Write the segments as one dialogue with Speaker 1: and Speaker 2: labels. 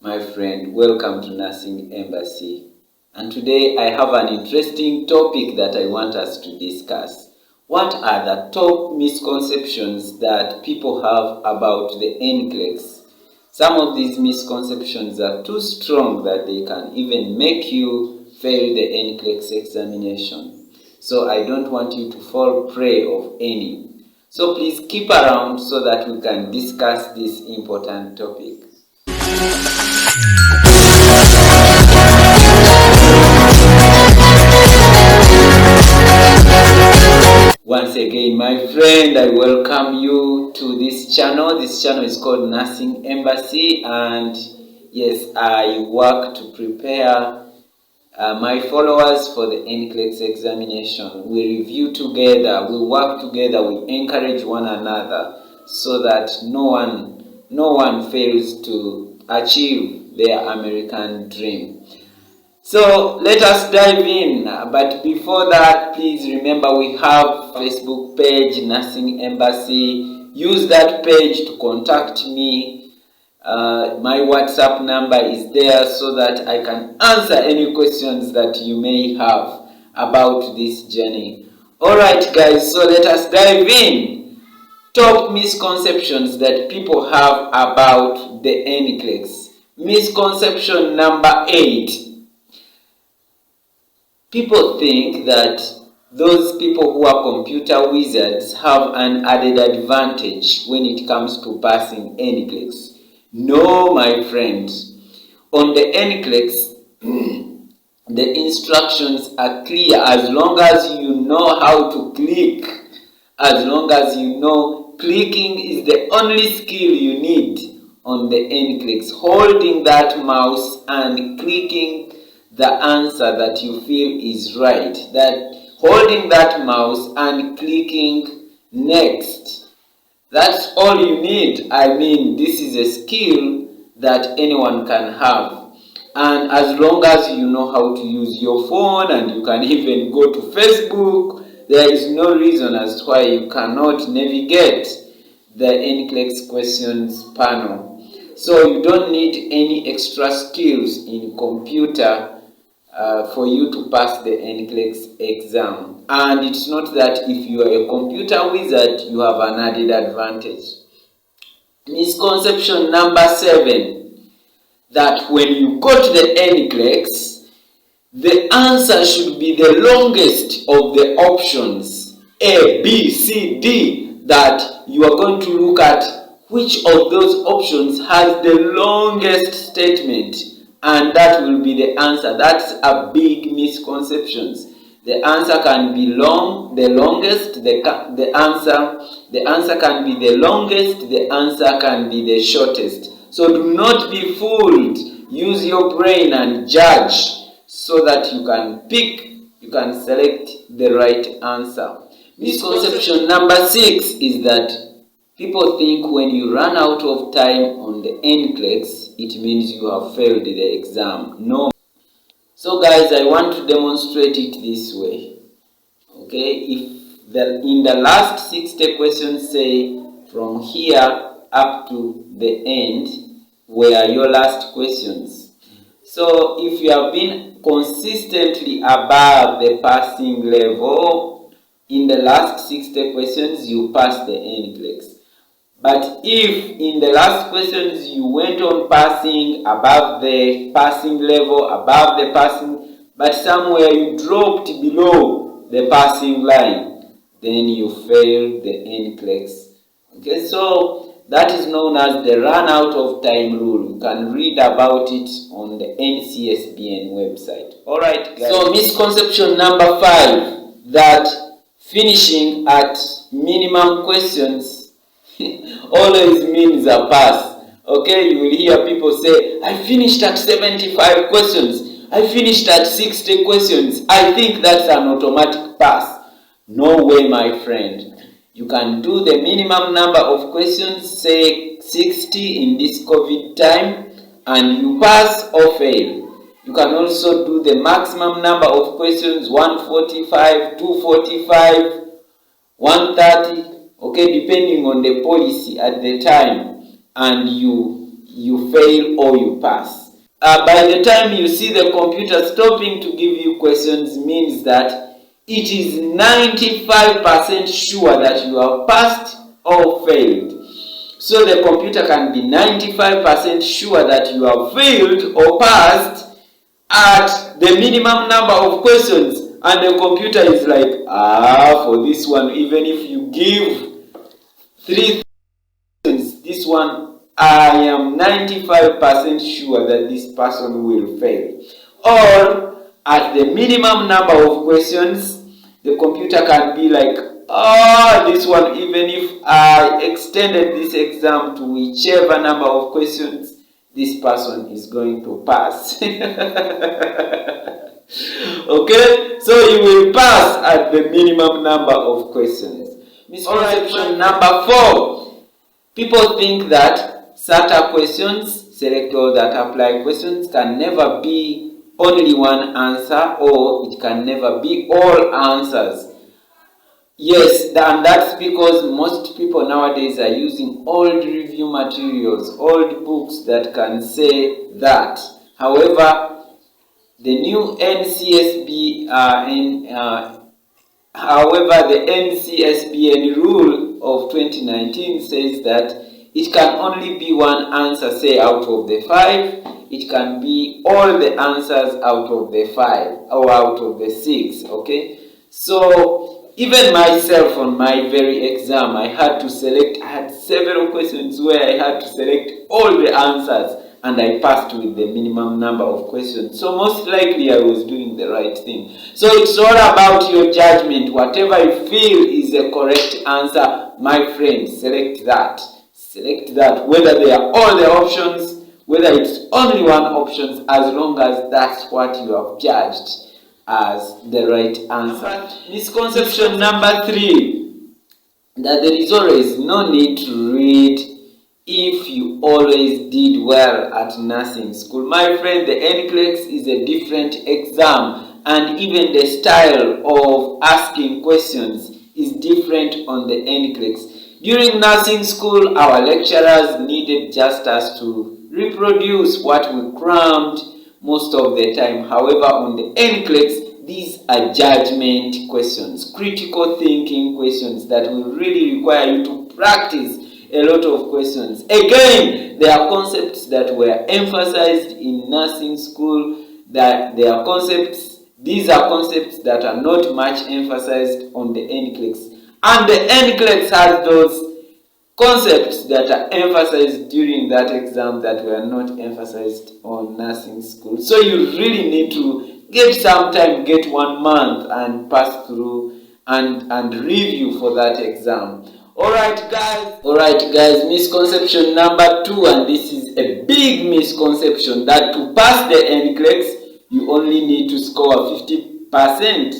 Speaker 1: My friend, welcome to Nursing Embassy. And today I have an interesting topic that I want us to discuss. What are the top misconceptions that people have about the Nclex? Some of these misconceptions are too strong that they can even make you fail the Nclex examination. So I don't want you to fall prey of any. So please keep around so that we can discuss this important topic. Once again, my friend, I welcome you to this channel. This channel is called Nursing Embassy, and yes, I work to prepare my followers for the Nclex examination. We review together, we work together, we encourage one another so that no one fails to achieve their American dream. So let us dive in, but before that, please remember we have Facebook page, Nursing Embassy. Use that page to contact me. My WhatsApp number is there so that I can answer any questions that you may have about this journey. Alright guys, so let us dive in. Top misconceptions that people have about the Nclex. Misconception number 8. People think that those people who are computer wizards have an added advantage when it comes to passing Nclex. No, my friends. On the Nclex, the instructions are clear as long as you know how to click. As long as you know clicking is the only skill you need on the Nclex. Holding that mouse and clicking the answer that you feel is right. That holding that mouse and clicking next. That's all you need. I mean, this is a skill that anyone can have. And as long as you know how to use your phone and you can even go to Facebook, there is no reason as to why you cannot navigate the Nclex questions panel. So you don't need any extra skills in computer for you to pass the Nclex exam. And it's not that if you are a computer wizard, you have an added advantage. Misconception number 7, that when you go to the Nclex, the answer should be the longest of the options, A, B, C, D, that you are going to look at which of those options has the longest statement, and that will be the answer. That's a big misconception. The answer can be long, the longest, the answer can be the longest, the answer can be the shortest. So do not be fooled. Use your brain and judge so that you can select the right answer. Misconception number 6 is that people think when you run out of time on the Nclex, it means you have failed the exam. No. So guys, I want to demonstrate it this way. Okay, if in the last 60 questions, say from here up to the end, were your last questions. So if you have been consistently above the passing level, in the last 60 questions, you pass the Nclex. But if in the last questions you went on passing above the passing level, but somewhere you dropped below the passing line, then you failed the Nclex. Okay, so that is known as the run out of time rule. You can read about it on the NCSBN website. Alright guys. So misconception number 5, that finishing at minimum questions always means a pass. Okay, you will hear people say, I finished at 75 questions. I finished at 60 questions. I think that's an automatic pass. No way, my friend. You can do the minimum number of questions, say 60 in this COVID time, and you pass or fail. You can also do the maximum number of questions, 145, 245, 130, okay, depending on the policy at the time, and you you fail or you pass. By the time you see the computer stopping to give you questions, means that it is 95% sure that you have passed or failed. So the computer can be 95% sure that you have failed or passed at the minimum number of questions, and the computer is like, for this one, even if you give 3 questions, this one I am 95% sure that this person will fail. Or at the minimum number of questions, the computer can be like, this one, even if I extended this exam to whichever number of questions, this person is going to pass. Okay, so you will pass at the minimum number of questions. Misconception number 4. People think that SATA questions, select all that apply questions, can never be only one answer, or it can never be all answers. Yes, and that's because most people nowadays are using old review materials, old books that can say that. However, the new NCSBN rule of 2019 says that it can only be one answer, say, out of the 5. It can be all the answers out of the 5 or out of the 6. Okay, so even myself on my very exam, I had several questions where I had to select all the answers, and I passed with the minimum number of questions. So most likely I was doing the right thing. So it's all about your judgment. Whatever you feel is the correct answer, my friend, select that. Select that. Whether they are all the options, whether it's only one option, as long as that's what you have judged as the right answer. Misconception number 3, that there is always no need to read if you always did well at nursing school. My friend, the Nclex is a different exam, and even the style of asking questions is different on the Nclex. During nursing school, our lecturers needed just us to reproduce what we crammed most of the time. However, on the Nclex, these are judgment questions, critical thinking questions that will really require you to practice a lot of questions. Again, there are concepts that were emphasized in nursing school, these are concepts that are not much emphasized on the Nclex. And the Nclex has those concepts that are emphasized during that exam that were not emphasized on nursing school. So you really need to get some time, get 1 month and pass through and review for that exam. Alright guys, misconception number 2, and this is a big misconception, that to pass the Nclex, you only need to score 50%.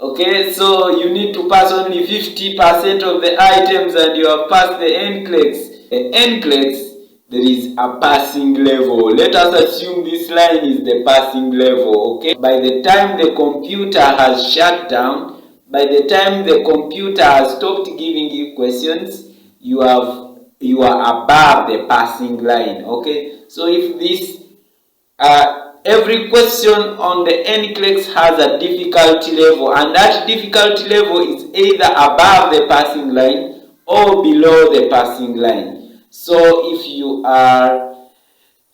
Speaker 1: Okay, so you need to pass only 50% of the items and you have passed the Nclex. The Nclex, there is a passing level. Let us assume this line is the passing level, okay? By the time the computer has shut down, by the time the computer has stopped giving you questions, you are above the passing line. Okay, so if this every question on the Nclex has a difficulty level, and that difficulty level is either above the passing line or below the passing line. So if you are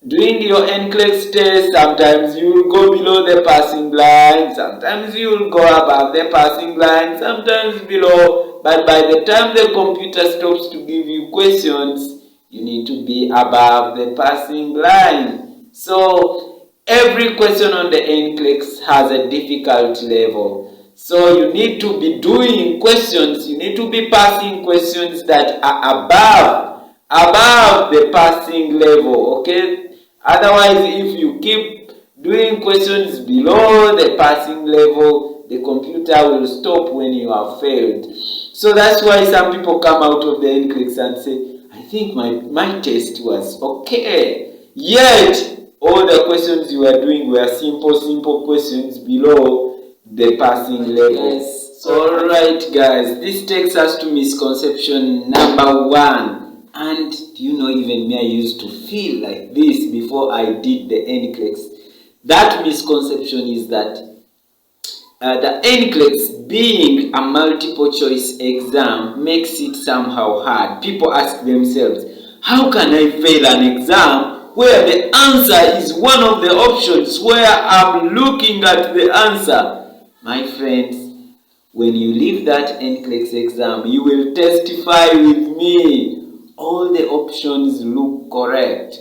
Speaker 1: doing your Nclex test, sometimes you will go below the passing line, sometimes you will go above the passing line, sometimes below, but by the time the computer stops to give you questions, you need to be above the passing line. So every question on the Nclex has a difficulty level. So you need to be doing questions, you need to be passing questions that are above the passing level, okay? Otherwise, if you keep doing questions below the passing level, the computer will stop when you have failed. So that's why some people come out of the Nclex and say, I think my test was okay. Yet, all the questions you were doing were simple questions below the passing level. Yes. Alright guys, this takes us to misconception number 1. And do you know, even me, I used to feel like this before I did the Nclex. That misconception is that the Nclex being a multiple choice exam makes it somehow hard. People ask themselves, how can I fail an exam where the answer is one of the options where I'm looking at the answer? My friends, when you leave that Nclex exam, you will testify with me. All the options look correct,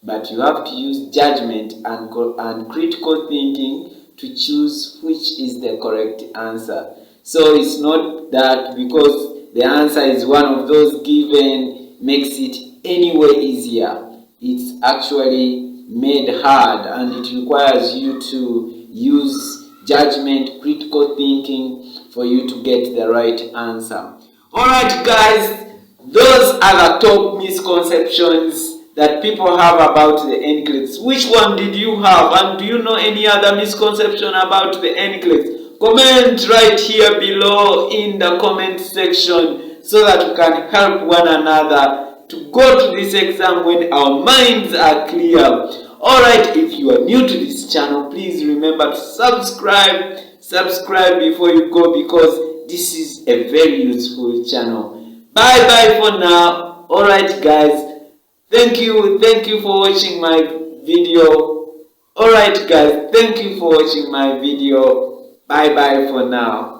Speaker 1: but you have to use judgment and critical thinking to choose which is the correct answer. So it's not that because the answer is one of those given makes it any way easier. It's actually made hard, and it requires you to use judgment, critical thinking for you to get the right answer. Alright guys, those are the top misconceptions that people have about the Nclex. Which one did you have? And do you know any other misconception about the Nclex? Comment right here below in the comment section so that we can help one another to go to this exam when our minds are clear. Alright, if you are new to this channel, please remember to subscribe before you go, because this is a very useful channel. Bye for now. Alright guys, thank you for watching my video. Alright guys, thank you for watching my video. Bye for now.